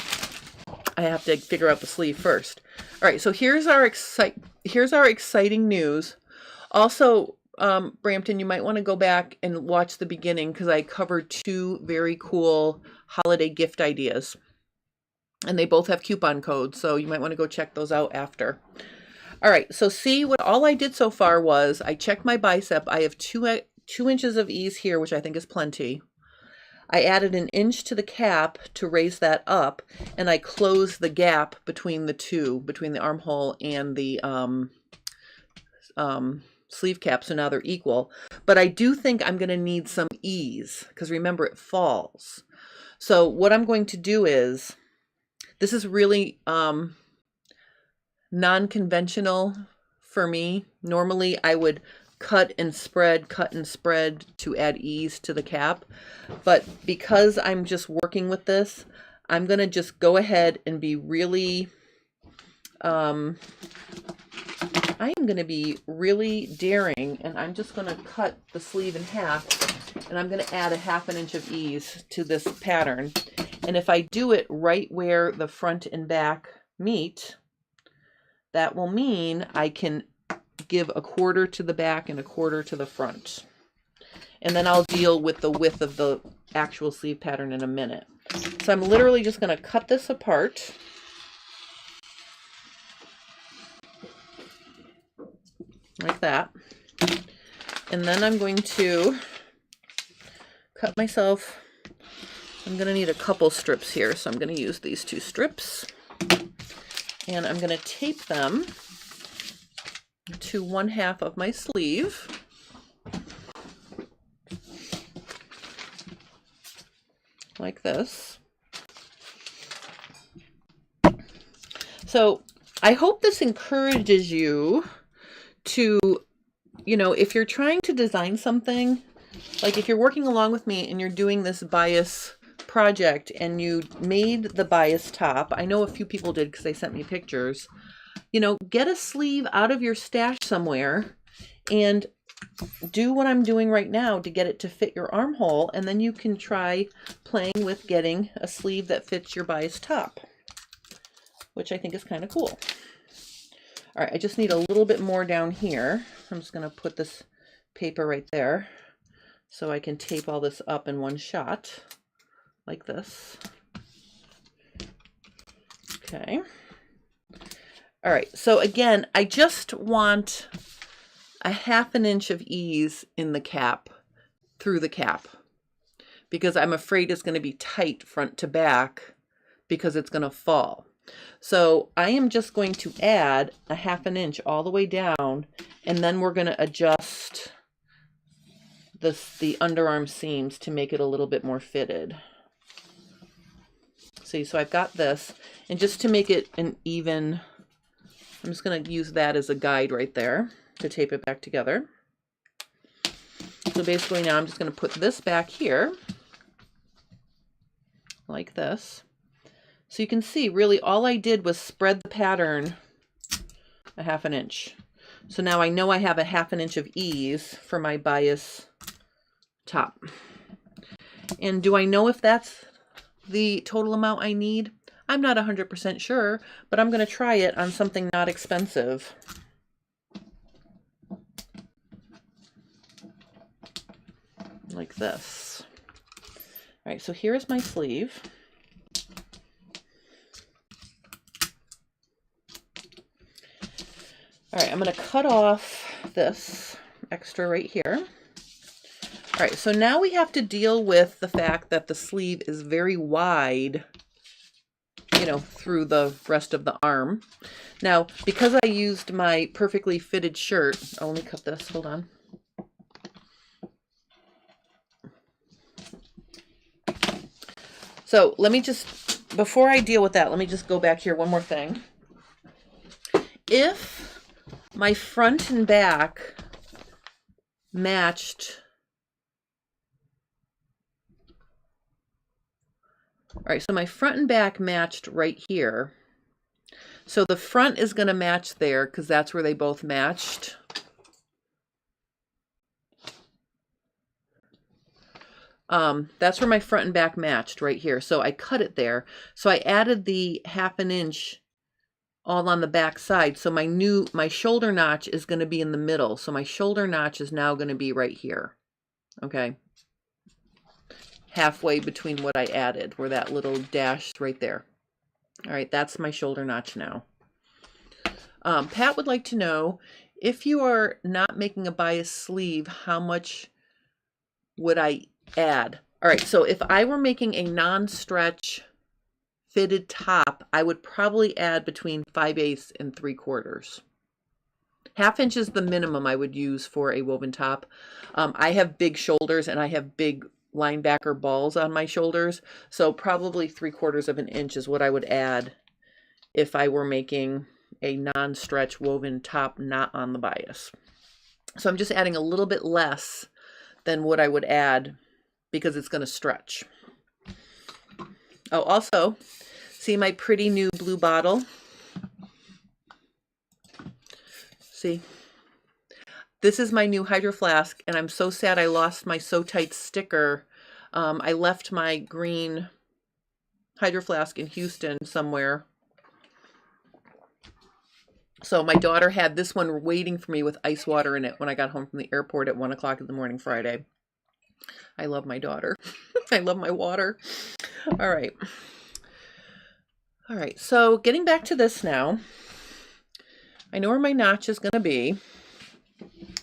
I have to figure out the sleeve first. All right, so here's our exciting news. Also, Brampton, you might want to go back and watch the beginning because I covered 2 very cool holiday gift ideas. And they both have coupon codes, so you might want to go check those out after. All right, so see what all I did so far was I checked my bicep. I have 2 inches of ease here, which I think is plenty. I added 1 inch to the cap to raise that up, and I closed the gap between the two, between the armhole and the sleeve cap, so now they're equal. But I do think I'm going to need some ease, because remember, it falls. So what I'm going to do is, this is really non-conventional for me. Normally I would cut and spread to add ease to the cap. But because I'm just working with this, I'm going to just go ahead and be really, I am going to be really daring, and I'm just going to cut the sleeve in half, and I'm going to add 1/2 inch of ease to this pattern. And if I do it right where the front and back meet, that will mean I can give 1/4 to the back and 1/4 to the front. And then I'll deal with the width of the actual sleeve pattern in a minute. So I'm literally just going to cut this apart. Like that. And then I'm going to cut myself, I'm going to need a couple strips here, so I'm going to use these 2 strips. And I'm going to tape them to 1/2 of my sleeve. Like this. So I hope this encourages you to, you know, if you're trying to design something, like if you're working along with me and you're doing this bias project and you made the bias top, I know a few people did because they sent me pictures, you know, get a sleeve out of your stash somewhere and do what I'm doing right now to get it to fit your armhole, and then you can try playing with getting a sleeve that fits your bias top, which I think is kind of cool. All right, I just need a little bit more down here. I'm just going to put this paper right there so I can tape all this up in one shot like this. Okay. All right, so again, I just want a 1/2 inch of ease in the cap, through the cap, because I'm afraid it's going to be tight front to back because it's going to fall. So I am just going to add a 1/2 inch all the way down, and then we're going to adjust the underarm seams to make it a little bit more fitted. See, so I've got this, and just to make it an even, I'm just going to use that as a guide right there to tape it back together. So basically now I'm just going to put this back here like this. So you can see really all I did was spread the pattern a 1/2 inch. So now I know I have a 1/2 inch of ease for my bias top. And do I know if that's the total amount I need? I'm not 100% sure, but I'm going to try it on something not expensive. Like this. All right, so here is my sleeve. All right, I'm going to cut off this extra right here. All right, so now we have to deal with the fact that the sleeve is very wide, you know, through the rest of the arm. Now, because I used my perfectly fitted shirt, oh, let me cut this, hold on. So let me just, before I deal with that, let me just go back here one more thing. If my front and back matched, all right, so my front and back matched right here. So the front is going to match there because that's where they both matched. That's where my front and back matched right here. So I cut it there. So I added the 1/2 inch all on the back side. So my shoulder notch is going to be in the middle. So my shoulder notch is now going to be right here. Okay. Halfway between what I added, where that little dash right there. All right, that's my shoulder notch now. Pat would like to know, if you are not making a bias sleeve, how much would I add? All right, so if I were making a non-stretch fitted top, I would probably add between 5/8 and 3/4. 1/2 inch is the minimum I would use for a woven top. I have big shoulders and I have big linebacker balls on my shoulders, so probably 3/4 of an inch is what I would add if I were making a non-stretch woven top not on the bias. So I'm just adding a little bit less than what I would add because it's going to stretch. Oh, also, see my pretty new blue bottle? See? This is my new Hydro Flask, and I'm so sad I lost my So Tight sticker. I left my green Hydro Flask in Houston somewhere. So my daughter had this one waiting for me with ice water in it when I got home from the airport at 1 o'clock in the morning Friday. I love my daughter. I love my water. All right. All right, so getting back to this now. I know where my notch is going to be.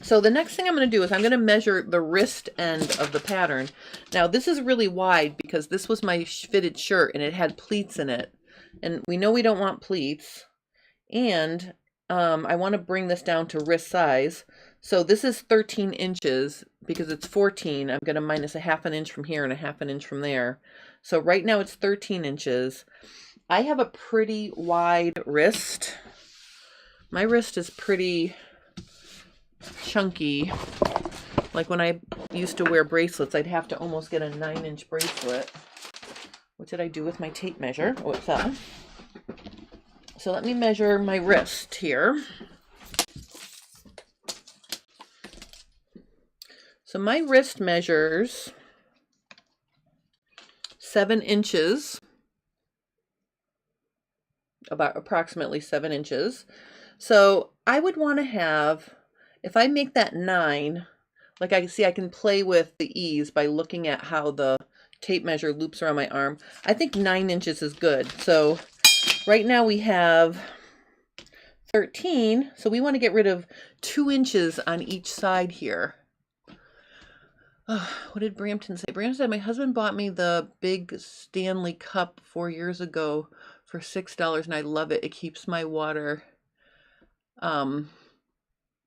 So the next thing I'm going to do is I'm going to measure the wrist end of the pattern. Now this is really wide because this was my fitted shirt and it had pleats in it. And we know we don't want pleats. And I want to bring this down to wrist size. So this is 13 inches because it's 14. I'm going to minus a half an inch from here and a half an inch from there. So right now it's 13 inches. I have a pretty wide wrist. My wrist is pretty chunky. Like when I used to wear bracelets, I'd have to almost get a 9-inch bracelet. What did I do with my tape measure? Oh, it fell. So let me measure my wrist here. So my wrist measures 7 inches, about approximately 7 inches. So I would want to have, if I make that 9, like I see I can play with the ease by looking at how the tape measure loops around my arm. I think 9 inches is good. So right now we have 13. So we want to get rid of 2 inches on each side here. Oh, what did Brampton say? Brampton said, my husband bought me the big Stanley cup 4 years ago for $6 and I love it. It keeps my water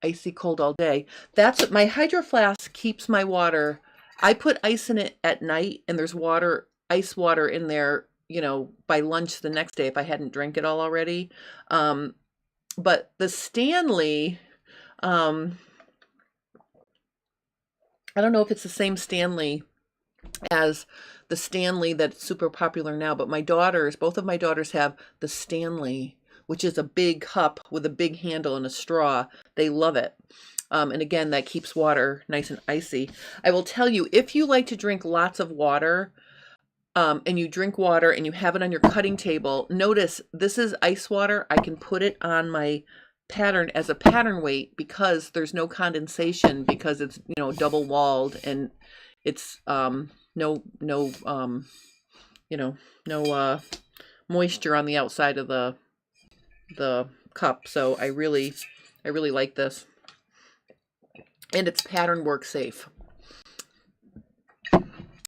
icy cold all day. That's what my Hydro Flask keeps my water. I put ice in it at night and there's water, ice water in there, you know, by lunch the next day if I hadn't drank it all already. But the Stanley, I don't know if it's the same Stanley as the Stanley that's super popular now, but my daughters, both of my daughters have the Stanley, which is a big cup with a big handle and a straw. They love it. And again, that keeps water nice and icy. I will tell you, if you like to drink lots of water, and you drink water and you have it on your cutting table, notice this is ice water. I can put it on my pattern as a pattern weight because there's no condensation because it's, you know, double walled and it's no moisture on the outside of the cup. So I really like this, and it's pattern work safe.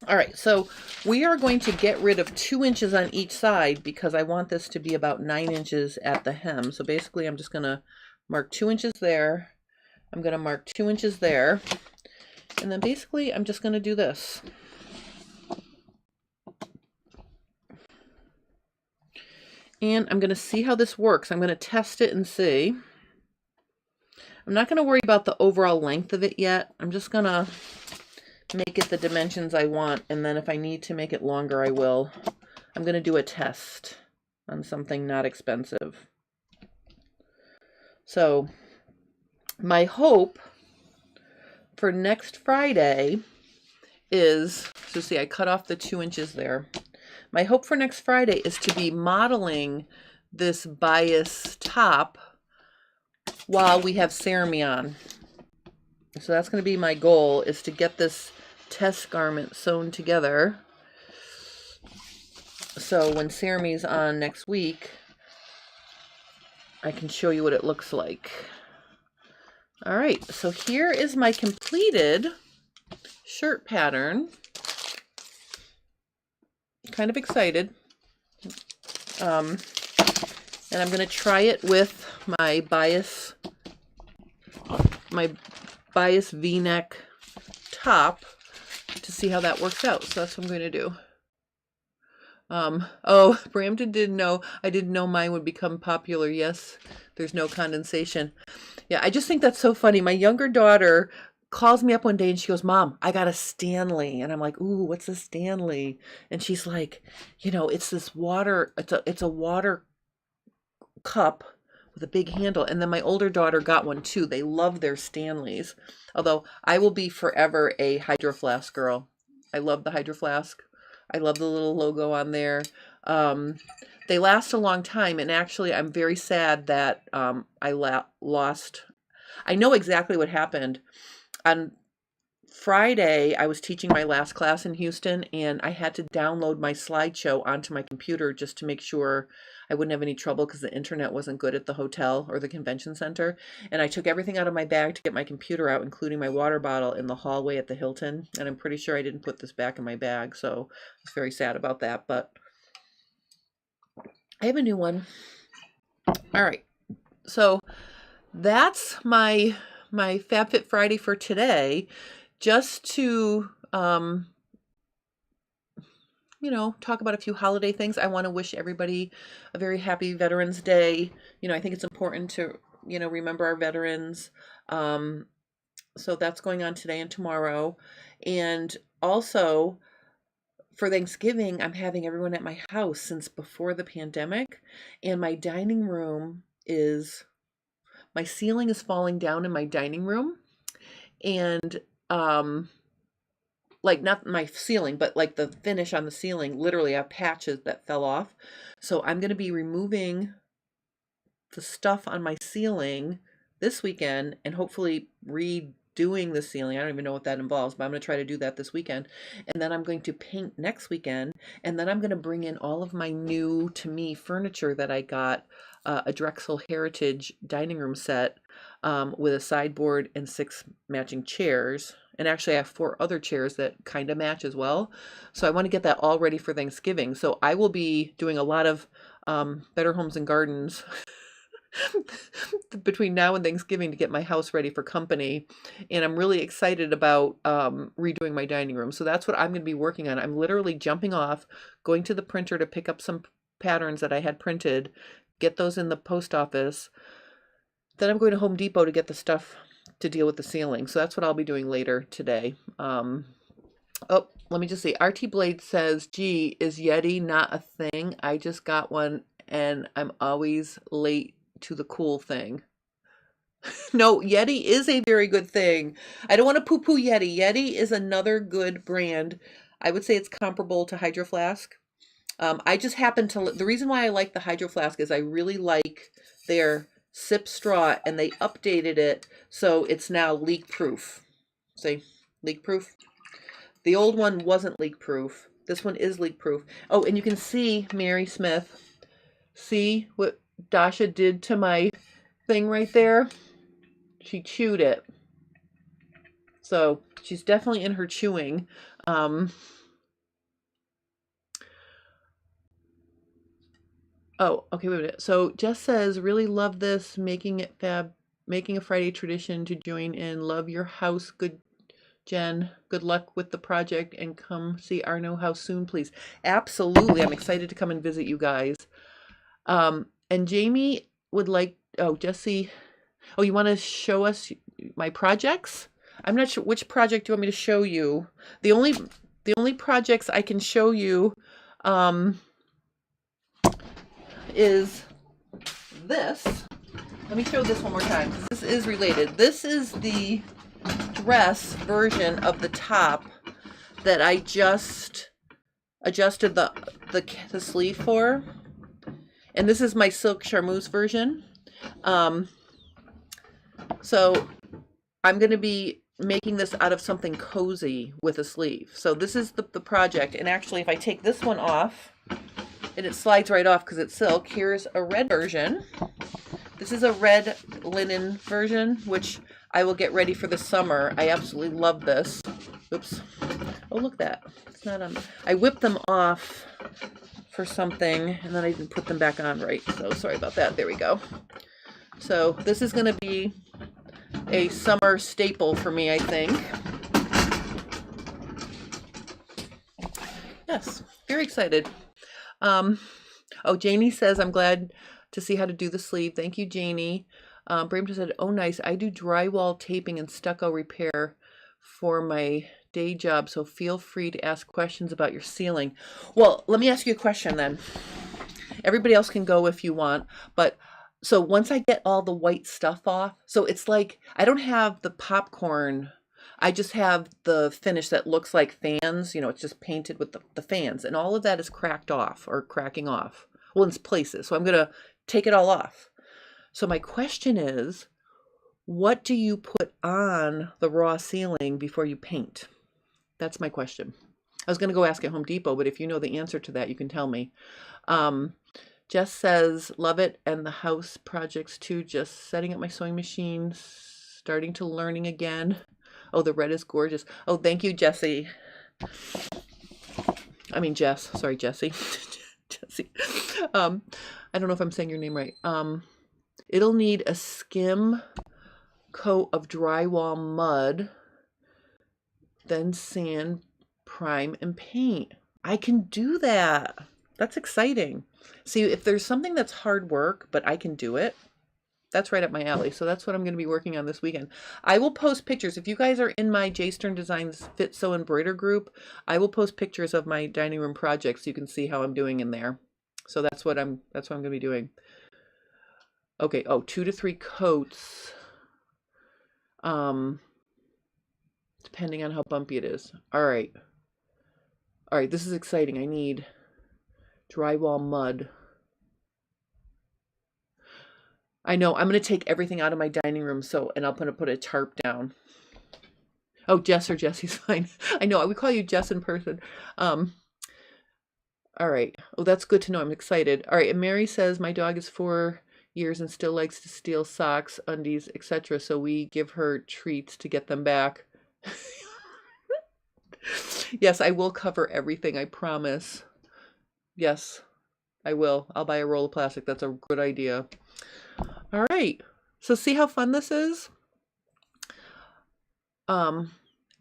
All right, so we are going to get rid of 2 inches on each side because I want this to be about 9 inches at the hem. So basically I'm just going to mark 2 inches there. I'm going to mark 2 inches there. And then basically I'm just going to do this. And I'm going to see how this works. I'm going to test it and see. I'm not going to worry about the overall length of it yet. I'm just going to make it the dimensions I want, and then if I need to make it longer, I will. I'm going to do a test on something not expensive. So my hope for next Friday is, so see, I cut off the 2 inches there. My hope for next Friday is to be modeling this bias top while we have Cerame on. So that's going to be my goal, is to get this test garment sewn together. So when Cerame's on next week, I can show you what it looks like. All right, so here is my completed shirt pattern. Kind of excited. And I'm going to try it with my bias V-neck top to see how that works out. So that's what I'm going to do. Oh, Brampton didn't know. I didn't know mine would become popular. Yes, there's no condensation. Yeah, I just think that's so funny. My younger daughter calls me up one day and she goes, Mom, I got a Stanley. And I'm like, ooh, what's a Stanley? And she's like, you know, it's this water, it's a water cup with a big handle. And then my older daughter got one too. They love their Stanleys. Although I will be forever a Hydro Flask girl. I love the Hydro Flask. I love the little logo on there. They last a long time. And actually, I'm very sad that I lost. I know exactly what happened. On Friday, I was teaching my last class in Houston, and I had to download my slideshow onto my computer just to make sure I wouldn't have any trouble because the internet wasn't good at the hotel or the convention center. And I took everything out of my bag to get my computer out, including my water bottle, in the hallway at the Hilton. And I'm pretty sure I didn't put this back in my bag, so I was very sad about that. But I have a new one. All right, so that's my Fab Fit Friday for today. Just to, talk about a few holiday things. I want to wish everybody a very happy Veterans Day. I think it's important to, remember our veterans. So that's going on today and tomorrow. And also for Thanksgiving, I'm having everyone at my house since before the pandemic. And my dining room my ceiling is falling down in my dining room. And like not my ceiling, but like the finish on the ceiling, literally I have patches that fell off. So I'm going to be removing the stuff on my ceiling this weekend and hopefully redoing the ceiling. I don't even know what that involves, but I'm going to try to do that this weekend. And then I'm going to paint next weekend. And then I'm going to bring in all of my new, to me, furniture that I got, a Drexel Heritage dining room set with a sideboard and 6 matching chairs. And actually I have 4 other chairs that kind of match as well. So I want to get that all ready for Thanksgiving. So I will be doing a lot of Better Homes and Gardens between now and Thanksgiving to get my house ready for company. And I'm really excited about redoing my dining room. So that's what I'm going to be working on. I'm literally jumping off, going to the printer to pick up some patterns that I had printed, get those in the post office. Then I'm going to Home Depot to get the stuff to deal with the ceiling. So that's what I'll be doing later today. Oh, let me just see. RT Blade says, gee, is Yeti not a thing? I just got one and I'm always late to the cool thing. No, Yeti is a very good thing. I don't want to poo-poo Yeti. Yeti is another good brand. I would say it's comparable to Hydro Flask. I just happen to, the reason why I like the Hydro Flask is I really like their sip straw, and they updated it so it's now leak proof. See, leak proof. The old one wasn't leak proof. This one is leak proof. Oh, and you can see Mary Smith. See what Dasha did to my thing right there? She chewed it. So she's definitely in her chewing. Oh, okay, wait a minute. So Jess says, really love this, making it fab, making a Friday tradition to join in. Love your house. Good, Jen. Good luck with the project and come see our new house soon, please. Absolutely. I'm excited to come and visit you guys. And Jamie would like, oh, Jesse, oh, you want to show us my projects? I'm not sure which project you want me to show you. The only projects I can show you, is this. Let me show this one more time because this is related. This is the dress version of the top that I just adjusted the sleeve for. And this is my silk charmeuse version. So I'm going to be making this out of something cozy with a sleeve. So this is the project. And actually, if I take this one off, and it slides right off because it's silk. Here's a red version. This is a red linen version, which I will get ready for the summer. I absolutely love this. Oops. Oh, look at that. It's not on. I whipped them off for something, and then I didn't put them back on right. So sorry about that. There we go. So this is going to be a summer staple for me, I think. Yes, very excited. Oh, Janie says, I'm glad to see how to do the sleeve. Thank you, Janie. Brampton said, oh, nice. I do drywall taping and stucco repair for my day job, so feel free to ask questions about your ceiling. Well, let me ask you a question then. Everybody else can go if you want, but so once I get all the white stuff off, so it's like, I don't have the popcorn, I just have the finish that looks like fans, it's just painted with the fans, and all of that is cracked off or cracking off. Well, in places. So I'm going to take it all off. So my question is, what do you put on the raw ceiling before you paint? That's my question. I was going to go ask at Home Depot, but if you know the answer to that, you can tell me. Jess says, love it, and the house projects too, just setting up my sewing machine, starting to learning again. Oh, the red is gorgeous. Oh, thank you, Jessie. I mean, Jess. Sorry, Jessie. Jessie. I don't know if I'm saying your name right. It'll need a skim coat of drywall mud, then sand, prime, and paint. I can do that. That's exciting. See, if there's something that's hard work, but I can do it, that's right up my alley. So that's what I'm going to be working on this weekend. I will post pictures. If you guys are in my J Stern Designs Fit Sew Embroider group, I will post pictures of my dining room projects so you can see how I'm doing in there. So that's what I'm going to be doing. Okay, 2 to 3 coats. Depending on how bumpy it is. All right, this is exciting. I need drywall mud. I know, I'm going to take everything out of my dining room, and I'm going to put a tarp down. Oh, Jess or Jessie's fine. I know, we call you Jess in person. All right. Oh, that's good to know. I'm excited. All right, and Mary says, my dog is 4 years and still likes to steal socks, undies, etc. So we give her treats to get them back. Yes, I will cover everything, I promise. Yes, I will. I'll buy a roll of plastic. That's a good idea. All right. So see how fun this is?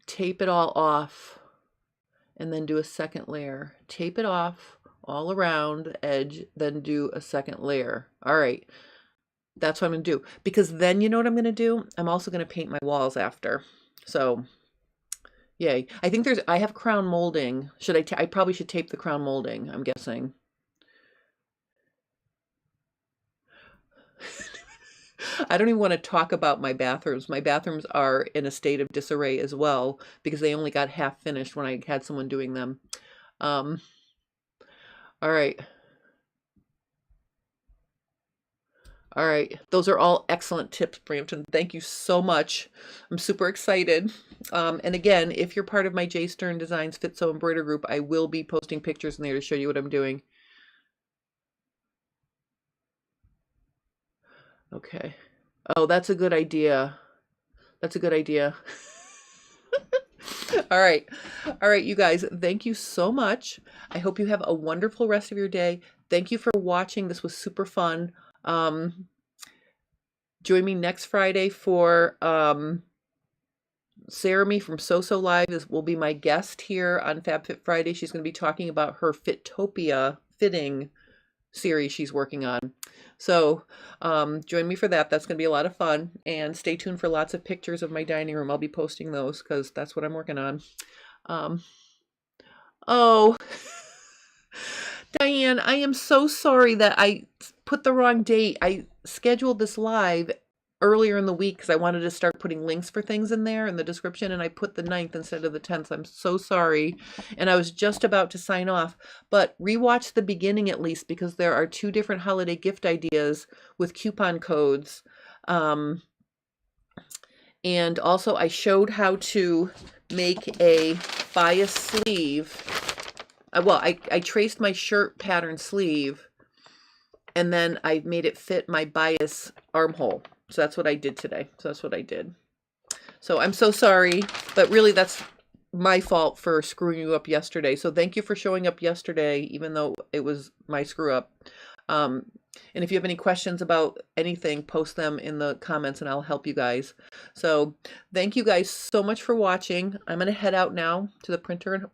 Tape it all off and then do a second layer. Tape it off all around the edge, then do a second layer. All right. That's what I'm going to do. Because then you know what I'm going to do? I'm also going to paint my walls after. So, yay. I think I have crown molding. I probably should tape the crown molding, I'm guessing. I don't even want to talk about my bathrooms. My bathrooms are in a state of disarray as well because they only got half finished when I had someone doing them. All right. All right. Those are all excellent tips, Brampton. Thank you so much. I'm super excited. And again, if you're part of my J Stern Designs Fit Sew Embroider group, I will be posting pictures in there to show you what I'm doing. Okay. Oh, that's a good idea. That's a good idea. All right. All right, you guys, thank you so much. I hope you have a wonderful rest of your day. Thank you for watching. This was super fun. Join me next Friday for Sarah from So Live will be my guest here on Fab Fit Friday. She's going to be talking about her Fitopia fitting series she's working on. So join me for that. That's going to be a lot of fun. And stay tuned for lots of pictures of my dining room. I'll be posting those because that's what I'm working on. Oh, Diane, I am so sorry that I put the wrong date. I scheduled this live earlier in the week because I wanted to start putting links for things in there in the description, and I put the 9th instead of the 10th. I'm so sorry. And I was just about to sign off, but rewatch the beginning at least because there are 2 different holiday gift ideas with coupon codes. And also I showed how to make a bias sleeve. Well, I traced my shirt pattern sleeve and then I made it fit my bias armhole. So that's what I did today. So that's what I did. So I'm so sorry, but really that's my fault for screwing you up yesterday. So thank you for showing up yesterday, even though it was my screw up. And if you have any questions about anything, post them in the comments and I'll help you guys. So thank you guys so much for watching. I'm going to head out now to the printer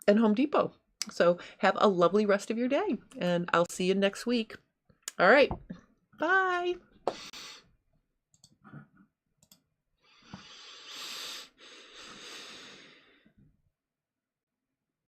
and Home Depot. So have a lovely rest of your day and I'll see you next week. All right. Bye.